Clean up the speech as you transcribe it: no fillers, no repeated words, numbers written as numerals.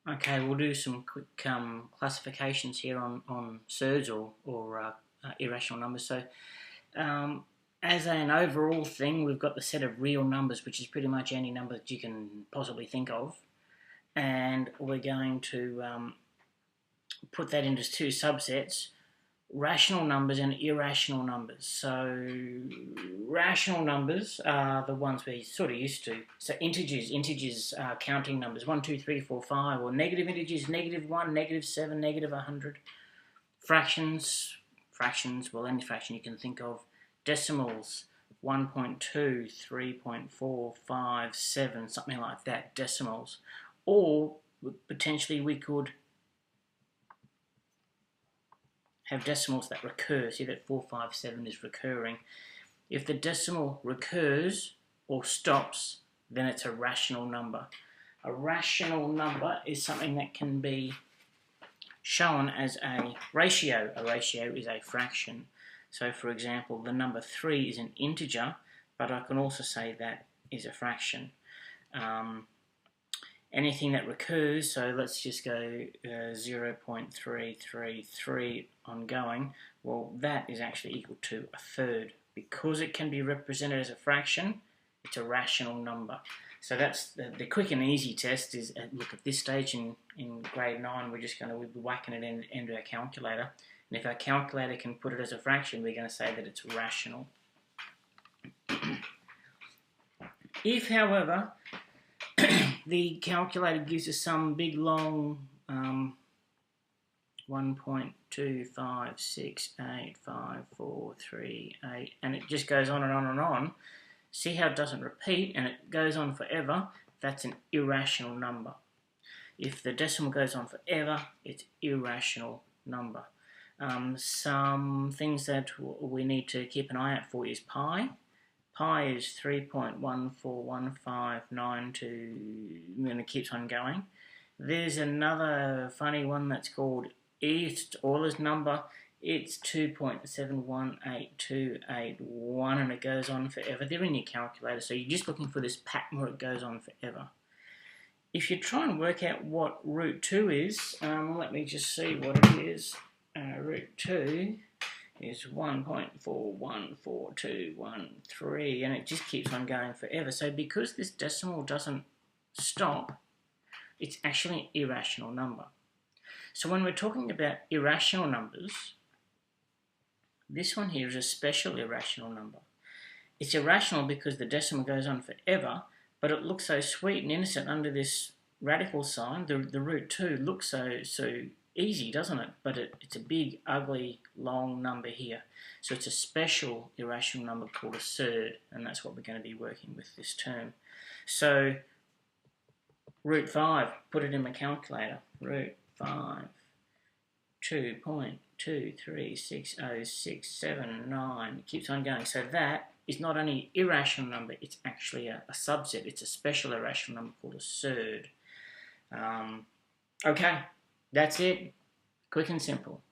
Okay, we'll do some quick classifications here on surds or irrational numbers. So, as an overall thing, we've got the set of real numbers, which is pretty much any number that you can possibly think of. And we're going to put that into two subsets, rational numbers and irrational numbers. So rational numbers are the ones we're sort of used to. So integers are counting numbers, 1, 2, 3, 4, 5, or negative integers, -1, -7, -100. Fractions, well, any fraction you can think of. Decimals, 1.2, 3.4, 5, 7, something like that, decimals. Or potentially we could have decimals that recur. See that 4, 5, 7 is recurring. If the decimal recurs or stops, then it's a rational number. A rational number is something that can be shown as a ratio. A ratio is a fraction. So for example, the number 3 is an integer, but I can also say that is a fraction. Anything that recurs, so let's just go 0.333 ongoing, well, that is actually equal to a third. Because it can be represented as a fraction, it's a rational number. So that's the quick and easy test is, look, at this stage in grade 9, we'll be whacking it into our calculator. And if our calculator can put it as a fraction, we're going to say that it's rational. If, however, the calculator gives us some big long 1.2568543, and it just goes on and on and on. See how it doesn't repeat and it goes on forever? That's an irrational number. If the decimal goes on forever, it's irrational number. Some things that we need to keep an eye out for is pi. Pi is 3.141592, and it keeps on going. There's another funny one that's called East Euler's number. It's 2.718281, and it goes on forever. They're in your calculator, so you're just looking for this pattern where it goes on forever. If you try and work out what root 2 is, let me just see what it is. Root 2 is 1.414213, and it just keeps on going forever. So because this decimal doesn't stop, it's actually an irrational number. So when we're talking about irrational numbers, this one here is a special irrational number. It's irrational because the decimal goes on forever, but it looks so sweet and innocent under this radical sign. The root 2 looks so easy, doesn't it? But it's a big, ugly, long number here. So it's a special irrational number called a surd, and that's what we're going to be working with this term. So root 5, put it in my calculator. Root 5, 2.2360679. It keeps on going. So that is not only an irrational number, it's actually a subset. It's a special irrational number called a surd. Okay. That's it. Quick and simple.